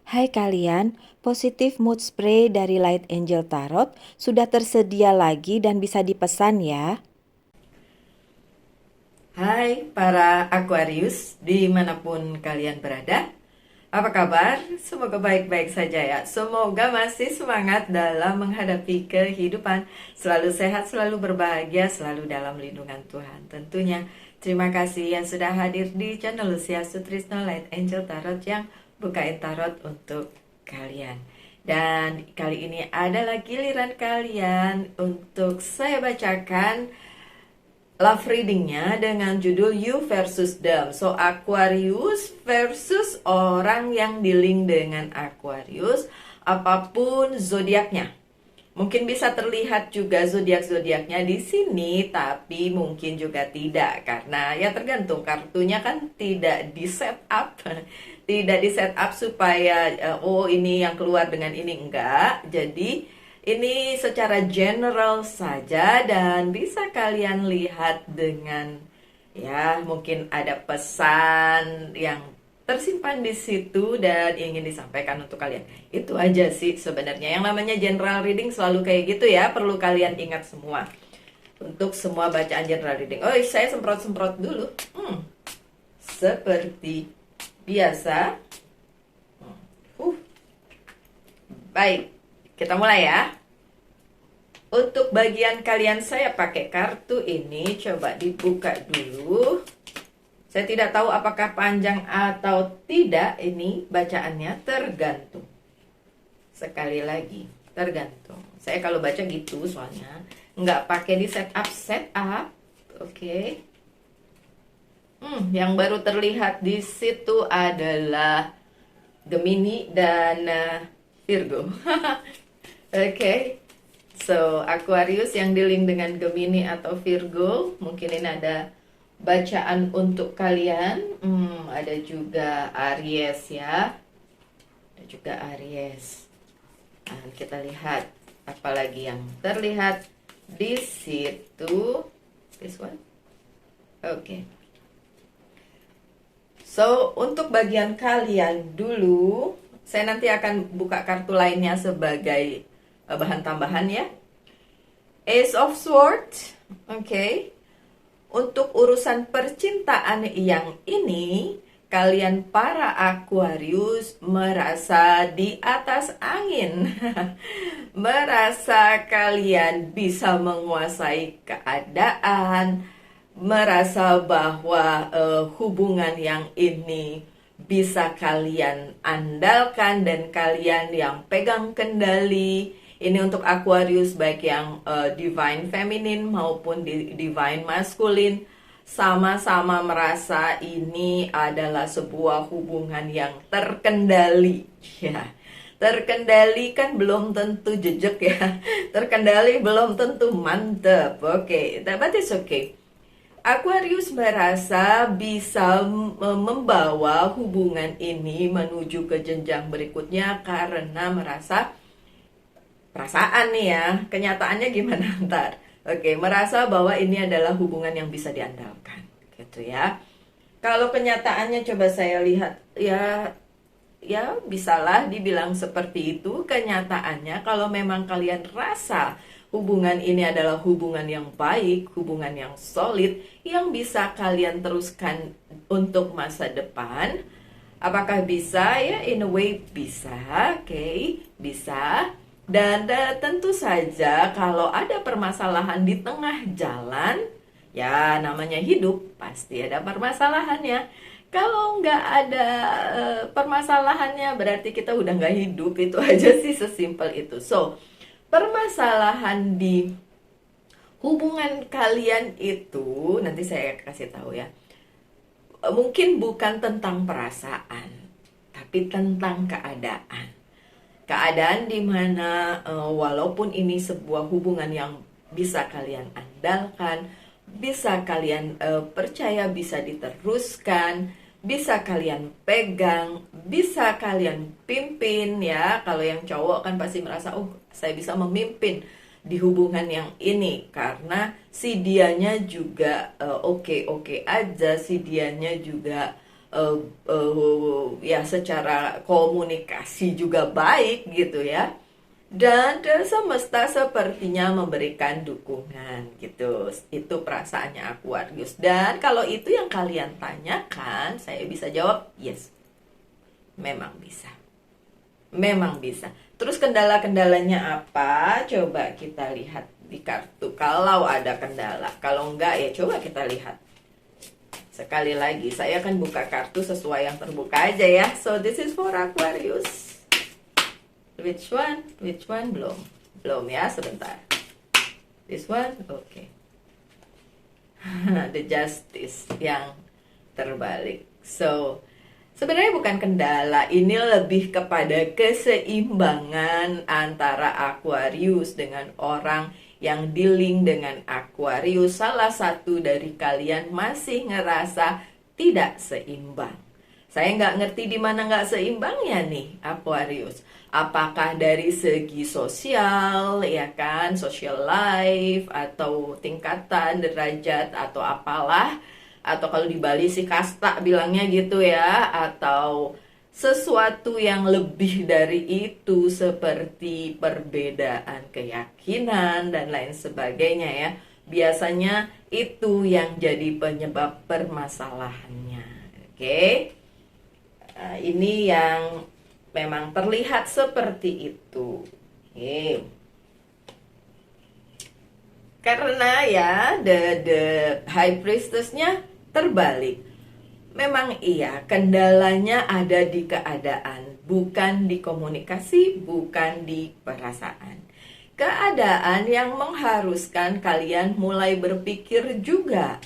Hai kalian, positif mood spray dari Light Angel Tarot sudah tersedia lagi dan bisa dipesan ya. Hai para Aquarius, dimanapun kalian berada. Apa kabar? Semoga baik-baik saja ya. Semoga masih semangat dalam menghadapi kehidupan. Selalu sehat, selalu berbahagia, selalu dalam lindungan Tuhan. Tentunya terima kasih yang sudah hadir di channel Lucia Sutrisno Light Angel Tarot yang bukain tarot untuk kalian. Dan kali ini adalah giliran kalian untuk saya bacakan love readingnya dengan judul You versus Them. So Aquarius versus orang yang dealing dengan Aquarius, apapun zodiaknya. Mungkin bisa terlihat juga zodiak-zodiaknya di sini, tapi mungkin juga tidak karena ya tergantung kartunya kan tidak di set up, tidak di set up supaya oh ini yang keluar dengan ini enggak. Jadi ini secara general saja dan bisa kalian lihat dengan ya mungkin ada pesan yang tersimpan di situ dan ingin disampaikan untuk kalian. Itu aja sih sebenarnya. Yang namanya general reading selalu kayak gitu ya, perlu kalian ingat semua. Untuk semua bacaan general reading. Oh, saya semprot-semprot dulu. Seperti biasa. Baik, kita mulai ya. Untuk bagian kalian saya pakai kartu ini, coba dibuka dulu. Saya tidak tahu apakah panjang atau tidak ini bacaannya, tergantung. Sekali lagi, tergantung. Saya kalau baca gitu soalnya, nggak pakai di setup. Oke. Yang baru terlihat di situ adalah Gemini dan Virgo. Oke. So, Aquarius yang dealing dengan Gemini atau Virgo, mungkin ini ada bacaan untuk kalian. Ada juga Aries ya. Ada juga Aries. Nah, kita lihat apalagi yang terlihat di situ. This one. Oke. So, untuk bagian kalian dulu, saya nanti akan buka kartu lainnya sebagai bahan tambahan ya. Ace of Swords. Oke. Untuk urusan percintaan yang ini, kalian para Aquarius merasa di atas angin. Merasa kalian bisa menguasai keadaan, merasa bahwa hubungan yang ini bisa kalian andalkan dan kalian yang pegang kendali. Ini untuk Aquarius baik yang divine feminine maupun divine masculine, sama-sama merasa ini adalah sebuah hubungan yang terkendali. Ya, terkendali kan belum tentu jejak ya. Terkendali belum tentu mantep. Oke, but it's okay. Aquarius merasa bisa membawa hubungan ini menuju ke jenjang berikutnya karena merasa perasaan nih ya, kenyataannya gimana ntar. Oke, merasa bahwa ini adalah hubungan yang bisa diandalkan, gitu ya. Kalau kenyataannya coba saya lihat, ya bisalah dibilang seperti itu kenyataannya. Kalau memang kalian rasa hubungan ini adalah hubungan yang baik, hubungan yang solid, yang bisa kalian teruskan untuk masa depan. Apakah bisa? Ya, in a way bisa, oke, bisa. Dan tentu saja kalau ada permasalahan di tengah jalan, ya namanya hidup, pasti ada permasalahannya. Kalau nggak ada permasalahannya, berarti kita udah nggak hidup, itu aja sih, sesimpel itu. So, permasalahan di hubungan kalian itu, nanti saya kasih tahu ya, mungkin bukan tentang perasaan, tapi tentang keadaan. Keadaan dimana walaupun ini sebuah hubungan yang bisa kalian andalkan, bisa kalian percaya, bisa diteruskan, bisa kalian pegang, bisa kalian pimpin ya. Kalau yang cowok kan pasti merasa, oh saya bisa memimpin di hubungan yang ini karena si dianya juga oke-oke aja, si dianya juga ya secara komunikasi juga baik gitu ya. Dan semesta sepertinya memberikan dukungan gitu. Itu perasaannya Aquarius. Dan kalau itu yang kalian tanyakan, saya bisa jawab yes. Memang bisa. Memang bisa. Terus kendala-kendalanya apa? Coba kita lihat di kartu. Kalau ada kendala, kalau enggak ya coba kita lihat. Sekali lagi, saya akan buka kartu sesuai yang terbuka aja ya. So this is for Aquarius. Which one? Which one? Belum. Belum ya, sebentar. This one? Oke. The Justice yang terbalik. So, sebenarnya bukan kendala, ini lebih kepada keseimbangan antara Aquarius dengan orang yang dealing dengan Aquarius. Salah satu dari kalian masih ngerasa tidak seimbang. Saya nggak ngerti di mana nggak seimbangnya nih Aquarius. Apakah dari segi sosial, ya kan, social life, atau tingkatan, derajat, atau apalah. Atau kalau di Bali sih kasta bilangnya gitu ya. Atau sesuatu yang lebih dari itu seperti perbedaan keyakinan dan lain sebagainya ya. Biasanya itu yang jadi penyebab permasalahannya. Oke. Ini yang memang terlihat seperti itu. Oke. Karena ya the High Priestess-nya terbalik. Memang iya, kendalanya ada di keadaan, bukan di komunikasi, bukan di perasaan. Keadaan yang mengharuskan kalian mulai berpikir juga.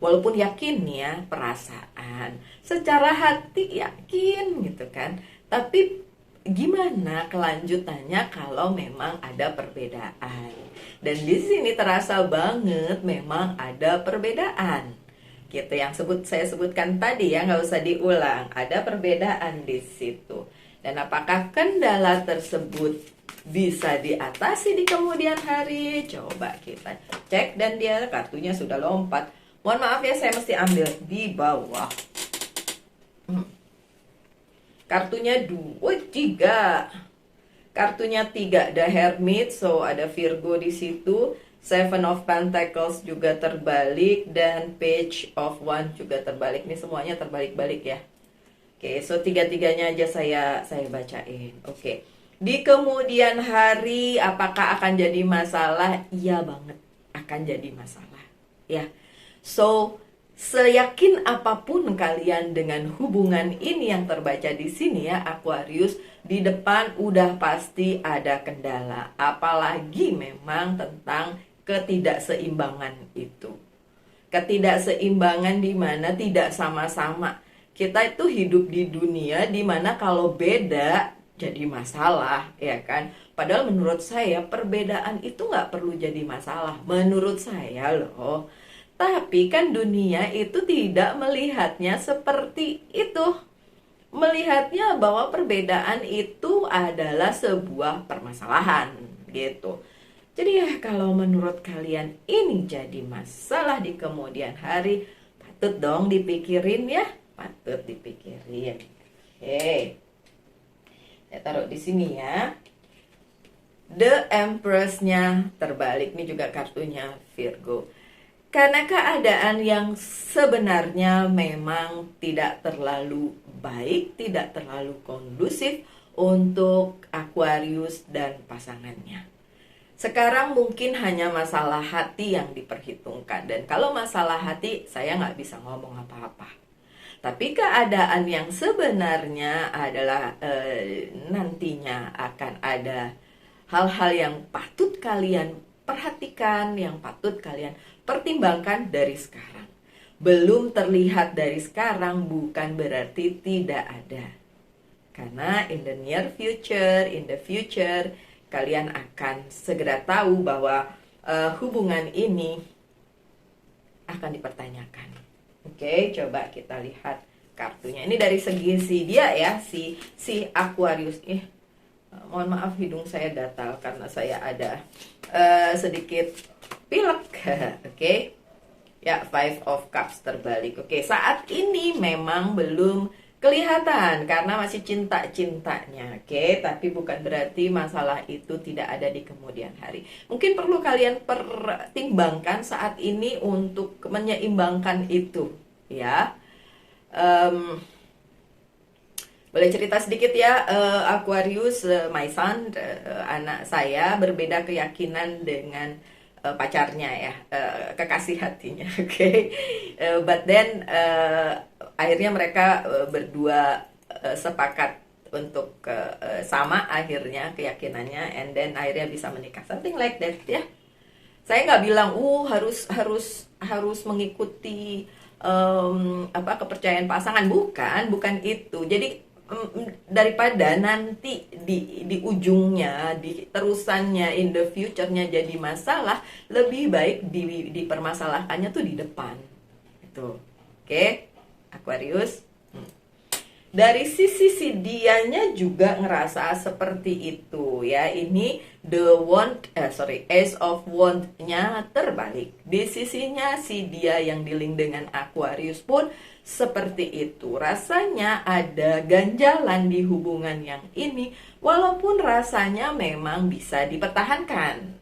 Walaupun yakin ya, perasaan. Secara hati yakin gitu kan. Tapi gimana kelanjutannya kalau memang ada perbedaan? Dan di sini terasa banget memang ada perbedaan. Gitu yang saya sebutkan tadi ya, nggak usah diulang. Ada perbedaan di situ. Dan apakah kendala tersebut bisa diatasi di kemudian hari? Coba kita cek, dan dia kartunya sudah lompat. Mohon maaf ya, saya mesti ambil di bawah. Kartunya 2, 3. Kartunya 3, The Hermit, so ada Virgo di situ. Seven of Pentacles juga terbalik, dan Page of Wands juga terbalik. Ini semuanya terbalik-balik ya. Oke, so tiga-tiganya aja saya bacain. Oke. Di kemudian hari apakah akan jadi masalah? Iya banget, akan jadi masalah. Ya. So, seyakin apapun kalian dengan hubungan ini yang terbaca di sini ya Aquarius, di depan udah pasti ada kendala. Apalagi memang tentang ketidakseimbangan itu. Ketidakseimbangan di mana tidak sama-sama. Kita itu hidup di dunia di mana kalau beda jadi masalah, ya kan? Padahal menurut saya perbedaan itu nggak perlu jadi masalah. Menurut saya loh. Tapi kan dunia itu tidak melihatnya seperti itu. Melihatnya bahwa perbedaan itu adalah sebuah permasalahan gitu. Jadi ya kalau menurut kalian ini jadi masalah di kemudian hari, patut dong dipikirin ya. Patut dipikirin. Oke. Saya taruh di sini ya. The Empress-nya terbalik. Ini juga kartunya Virgo. Karena keadaan yang sebenarnya memang tidak terlalu baik, tidak terlalu kondusif untuk Aquarius dan pasangannya. Sekarang mungkin hanya masalah hati yang diperhitungkan. Dan kalau masalah hati, saya nggak bisa ngomong apa-apa. Tapi keadaan yang sebenarnya adalah nantinya akan ada hal-hal yang patut kalian perhatikan, yang patut kalian pertimbangkan dari sekarang. Belum terlihat dari sekarang bukan berarti tidak ada. Karena in the near future, in the future, kalian akan segera tahu bahwa hubungan ini akan dipertanyakan. Oke, coba kita lihat kartunya. Ini dari segi si dia ya, si Aquarius. Mohon maaf hidung saya datal karena saya ada sedikit pilek. Oke. Ya, Five of Cups terbalik. Oke, saat ini memang belum kelihatan karena masih cinta-cintanya. Oke, tapi bukan berarti masalah itu tidak ada di kemudian hari. Mungkin perlu kalian pertimbangkan saat ini untuk menyeimbangkan itu, ya. Em, Boleh cerita sedikit ya, Aquarius, my son, anak saya berbeda keyakinan dengan pacarnya ya, kekasih hatinya, oke. But then akhirnya mereka berdua sepakat untuk sama akhirnya keyakinannya, and then akhirnya bisa menikah, something like that ya. Saya nggak bilang, harus harus harus mengikuti apa kepercayaan pasangan, bukan itu. Jadi daripada nanti di ujungnya, di terusannya, in the future-nya jadi masalah, lebih baik dipermasalahkannya tuh di depan. Itu. Oke, Aquarius. Dari sisi si dianya juga ngerasa seperti itu ya. Ini Ace of Wand-nya terbalik. Di sisinya si dia yang dealing dengan Aquarius pun seperti itu. Rasanya ada ganjalan di hubungan yang ini, walaupun rasanya memang bisa dipertahankan,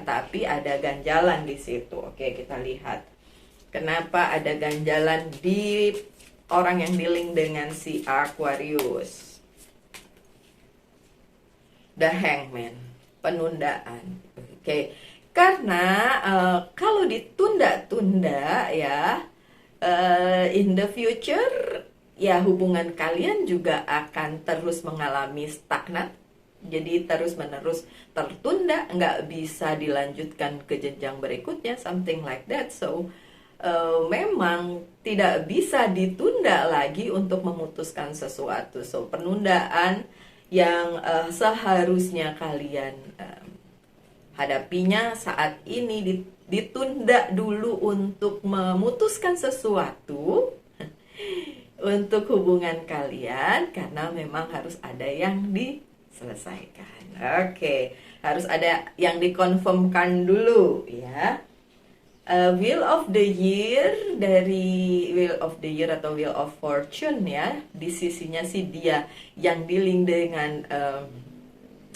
tapi ada ganjalan di situ. Oke, kita lihat. Kenapa ada ganjalan di orang yang dealing dengan si Aquarius? The Hangman, penundaan. Oke, karena kalau ditunda-tunda ya, in the future ya hubungan kalian juga akan terus mengalami stagnan. Jadi terus-menerus tertunda, nggak bisa dilanjutkan ke jenjang berikutnya, something like that. So memang tidak bisa ditunda lagi untuk memutuskan sesuatu. So penundaan yang seharusnya kalian hadapinya saat ini, ditunda dulu untuk memutuskan sesuatu untuk hubungan kalian, karena memang harus ada yang diselesaikan. Oke, harus ada yang dikonfirmkan dulu ya. Wheel of the Year, dari Wheel of the Year atau Wheel of Fortune ya, di sisinya si dia yang dealing dengan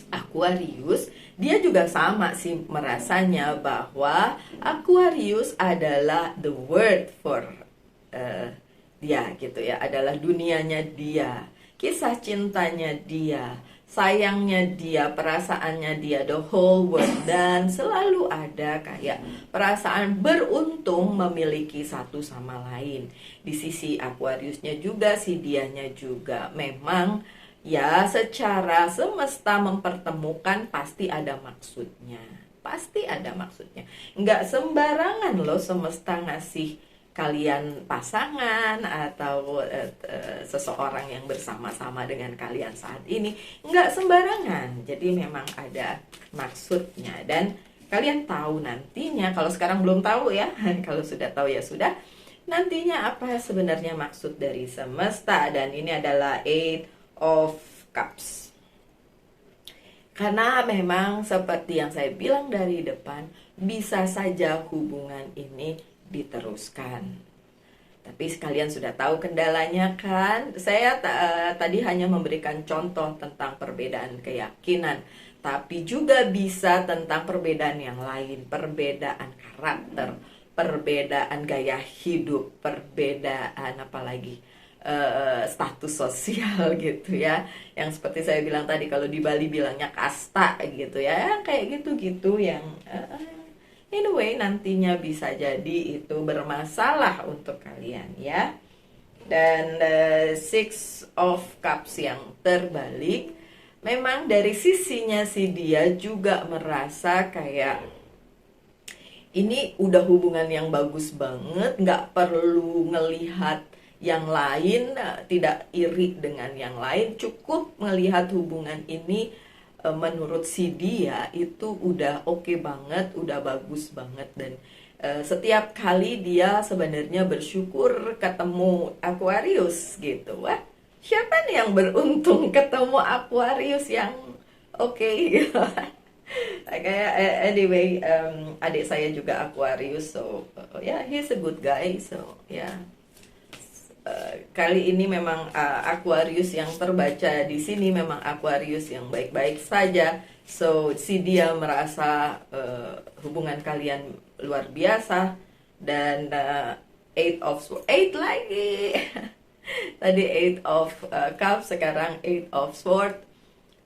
Aquarius, dia juga sama sih merasanya bahwa Aquarius adalah the world for dia gitu ya, adalah dunianya dia, kisah cintanya dia, sayangnya dia, perasaannya dia, the whole world. Dan selalu ada kayak perasaan beruntung memiliki satu sama lain. Di sisi Aquariusnya juga, si dianya juga memang ya secara semesta mempertemukan, pasti ada maksudnya. Pasti ada maksudnya. Nggak sembarangan loh semesta ngasih kalian pasangan atau seseorang yang bersama-sama dengan kalian saat ini, nggak sembarangan. Jadi memang ada maksudnya, dan kalian tahu nantinya. Kalau sekarang belum tahu ya, kalau sudah tahu ya sudah, nantinya apa sebenarnya maksud dari semesta. Dan ini adalah Eight of Cups. Karena memang seperti yang saya bilang dari depan, bisa saja hubungan ini diteruskan. Tapi sekalian sudah tahu kendalanya kan? Saya tadi hanya memberikan contoh tentang perbedaan keyakinan, tapi juga bisa tentang perbedaan yang lain, perbedaan karakter, perbedaan gaya hidup, perbedaan apalagi status sosial gitu ya. Yang seperti saya bilang tadi, kalau di Bali bilangnya kasta gitu ya, kayak gitu-gitu yang anyway, nantinya bisa jadi itu bermasalah untuk kalian ya. Dan Six of Cups yang terbalik, memang dari sisinya si dia juga merasa kayak ini udah hubungan yang bagus banget, nggak perlu ngelihat yang lain, tidak iri dengan yang lain, cukup melihat hubungan ini menurut si dia itu udah oke banget, udah bagus banget. Dan setiap kali dia sebenarnya bersyukur ketemu Aquarius gitu. Wah, siapa nih yang beruntung ketemu Aquarius yang oke gitu. Kayak anyway, adik saya juga Aquarius, so yeah, he's a good guy, so yeah. Kali ini memang Aquarius yang terbaca di sini memang Aquarius yang baik-baik saja. So si dia merasa hubungan kalian luar biasa dan eight of eight lagi. Tadi eight of cup, sekarang eight of sword.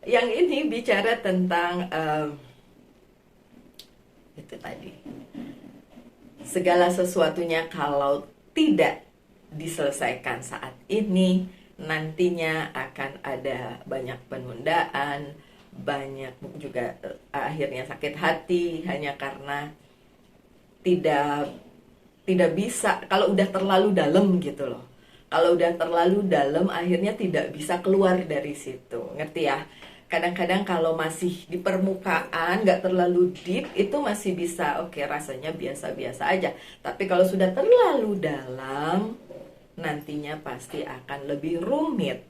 Yang ini bicara tentang itu tadi, segala sesuatunya kalau tidak diselesaikan saat ini, nantinya akan ada banyak penundaan, banyak juga akhirnya sakit hati hanya karena tidak tidak bisa, kalau udah terlalu dalam gitu loh. Kalau udah terlalu dalam akhirnya tidak bisa keluar dari situ. Ngerti ya? Kadang-kadang kalau masih di permukaan, nggak terlalu deep, itu masih bisa, oke, rasanya biasa-biasa aja. Tapi kalau sudah terlalu dalam, nantinya pasti akan lebih rumit.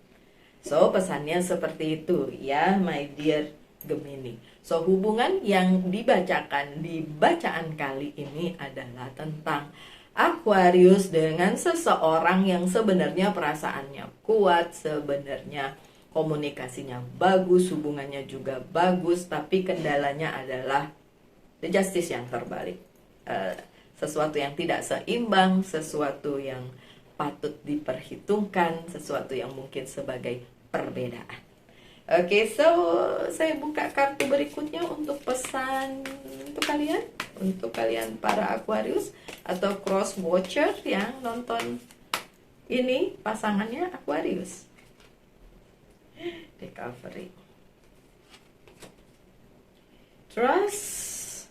So, pesannya seperti itu ya, my dear Gemini. So, hubungan yang dibacakan di bacaan kali ini adalah tentang Aquarius dengan seseorang yang sebenarnya perasaannya kuat, sebenarnya komunikasinya bagus, hubungannya juga bagus, tapi kendalanya adalah the justice yang terbalik. Sesuatu yang tidak seimbang, sesuatu yang patut diperhitungkan, sesuatu yang mungkin sebagai perbedaan. Oke, so saya buka kartu berikutnya untuk pesan untuk kalian para Aquarius atau cross watcher yang nonton ini pasangannya Aquarius. Recovery, trust,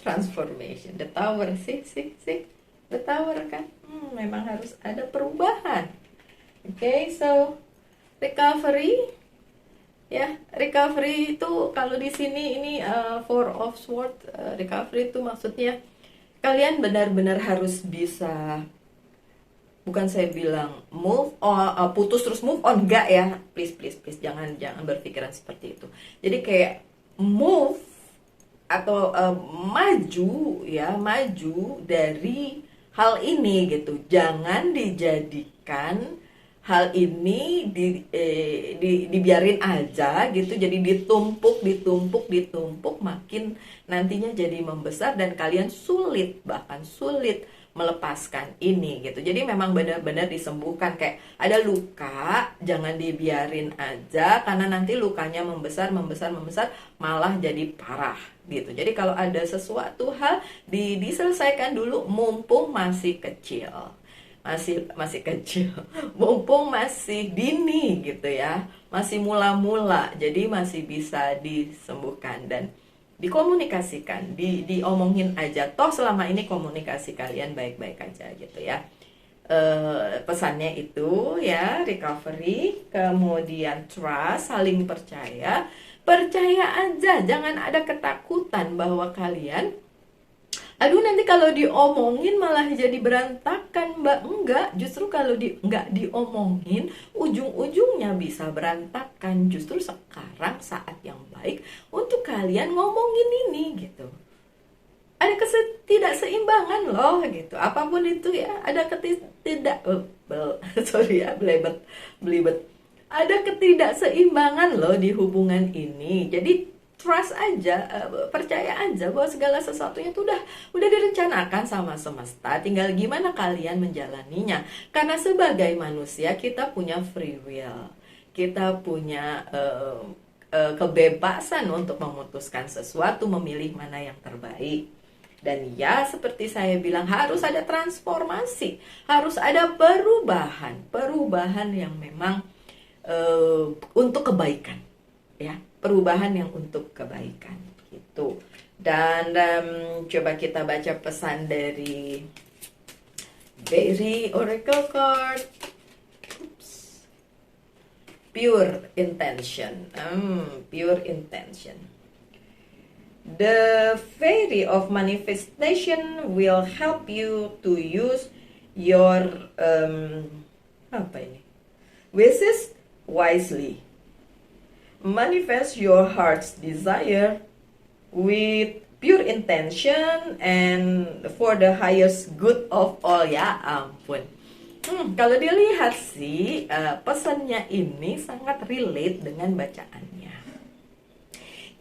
transformation, the tower, sih, the tower kan, memang harus ada perubahan. Oke, so recovery, ya, recovery itu kalau di sini ini Four of Swords, recovery itu maksudnya kalian benar-benar harus bisa, bukan saya bilang move on, putus terus move on, enggak ya, please jangan berpikiran seperti itu. Jadi kayak move atau maju dari hal ini gitu. Jangan dijadikan hal ini dibiarin aja gitu, jadi ditumpuk makin nantinya jadi membesar dan kalian bahkan sulit melepaskan ini gitu. Jadi memang benar-benar disembuhkan, kayak ada luka, jangan dibiarin aja karena nanti lukanya membesar malah jadi parah gitu. Jadi kalau ada sesuatu hal diselesaikan dulu mumpung masih kecil. Masih kecil, mumpung masih dini gitu ya, masih mula-mula, jadi masih bisa disembuhkan dan dikomunikasikan, diomongin aja, toh selama ini komunikasi kalian baik-baik aja gitu ya. Pesannya itu ya, recovery, kemudian trust, saling percaya aja, jangan ada ketakutan bahwa kalian, aduh nanti kalau diomongin malah jadi berantakan, Mbak. Enggak, justru kalau nggak diomongin, ujung-ujungnya bisa berantakan. Justru sekarang saat yang baik untuk kalian ngomongin ini gitu. Ada ketidakseimbangan loh gitu. Apapun itu ya, ada sorry ya, belibet. Ada ketidakseimbangan loh di hubungan ini. Jadi trust aja, percaya aja bahwa segala sesuatunya itu udah direncanakan sama semesta, tinggal gimana kalian menjalaninya. Karena sebagai manusia kita punya free will, kita punya kebebasan untuk memutuskan sesuatu, memilih mana yang terbaik. Dan ya seperti saya bilang, harus ada transformasi, harus ada perubahan yang memang untuk kebaikan, ya, perubahan yang untuk kebaikan gitu. Dan coba kita baca pesan dari Oracle card. Pure intention. Pure intention. The Fairy of Manifestation will help you to use your wishes wisely. manifest your heart's desire with pure intention and for the highest good of all. Ya ampun. Kalau dilihat sih, pesannya ini sangat relate dengan bacaannya.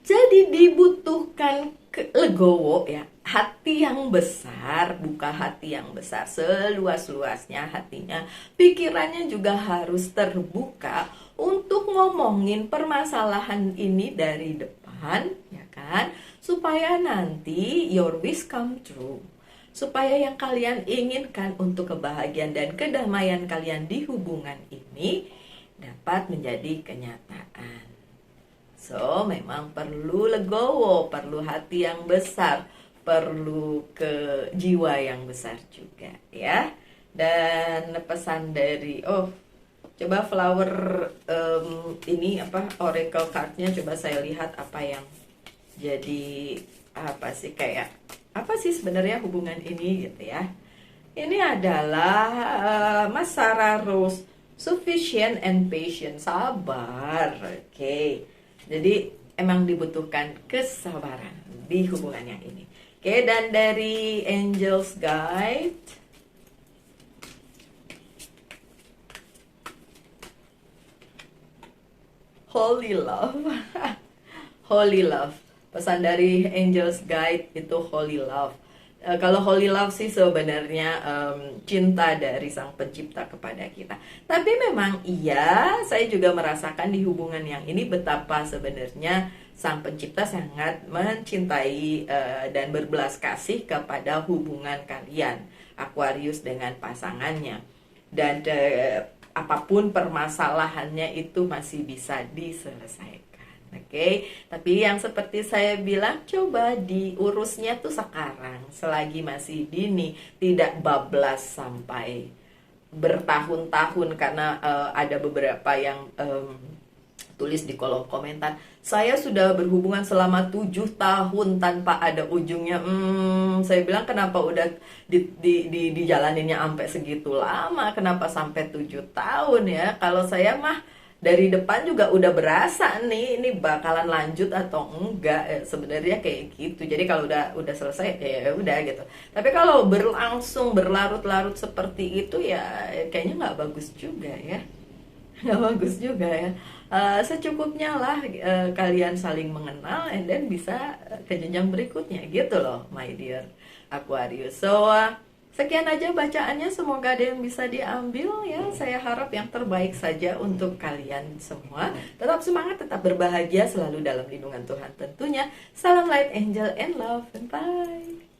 Jadi dibutuhkan legowo ya, hati yang besar, buka hati yang besar seluas-luasnya hatinya. Pikirannya juga harus terbuka untuk ngomongin permasalahan ini dari depan, ya kan? Supaya nanti your wish come true. Supaya yang kalian inginkan untuk kebahagiaan dan kedamaian kalian di hubungan ini dapat menjadi kenyataan. So, memang perlu legowo, perlu hati yang besar, perlu ke jiwa yang besar juga ya. Dan pesan dari coba flower ini oracle cardnya, coba saya lihat apa yang jadi apa sih, kayak apa sih sebenarnya hubungan ini gitu ya. Ini adalah Mas Sarah Rose, sufficient and patient, sabar. Oke. Jadi emang dibutuhkan kesabaran di hubungan yang ini. Oke, dan dari Angel's Guide, Holy Love. Holy Love. Pesan dari Angel's Guide itu Holy Love. Kalau Holy Love sih sebenarnya cinta dari Sang Pencipta kepada kita. Tapi memang iya, saya juga merasakan di hubungan yang ini betapa sebenarnya Sang Pencipta sangat mencintai dan berbelas kasih kepada hubungan kalian, Aquarius dengan pasangannya. Dan apapun permasalahannya itu masih bisa diselesaikan. Oke, tapi yang seperti saya bilang, coba diurusnya tuh sekarang, selagi masih dini, tidak bablas sampai bertahun-tahun. Karena ada beberapa yang tulis di kolom komentar, saya sudah berhubungan selama 7 tahun tanpa ada ujungnya. Saya bilang, kenapa udah dijalaninnya sampai segitu lama, kenapa sampai 7 tahun ya? Kalau saya mah dari depan juga udah berasa nih, ini bakalan lanjut atau enggak, sebenarnya kayak gitu. Jadi kalau udah selesai ya udah gitu. Tapi kalau berlangsung berlarut-larut seperti itu ya kayaknya nggak bagus juga ya. Nggak bagus juga ya. Secukupnya lah kalian saling mengenal, and then bisa ke jenjang berikutnya gitu loh, my dear Aquarius. So sekian aja bacaannya, semoga ada yang bisa diambil ya. Saya harap yang terbaik saja untuk kalian semua. Tetap semangat, tetap berbahagia, selalu dalam lindungan Tuhan tentunya. Salam light, angel, and love, and bye.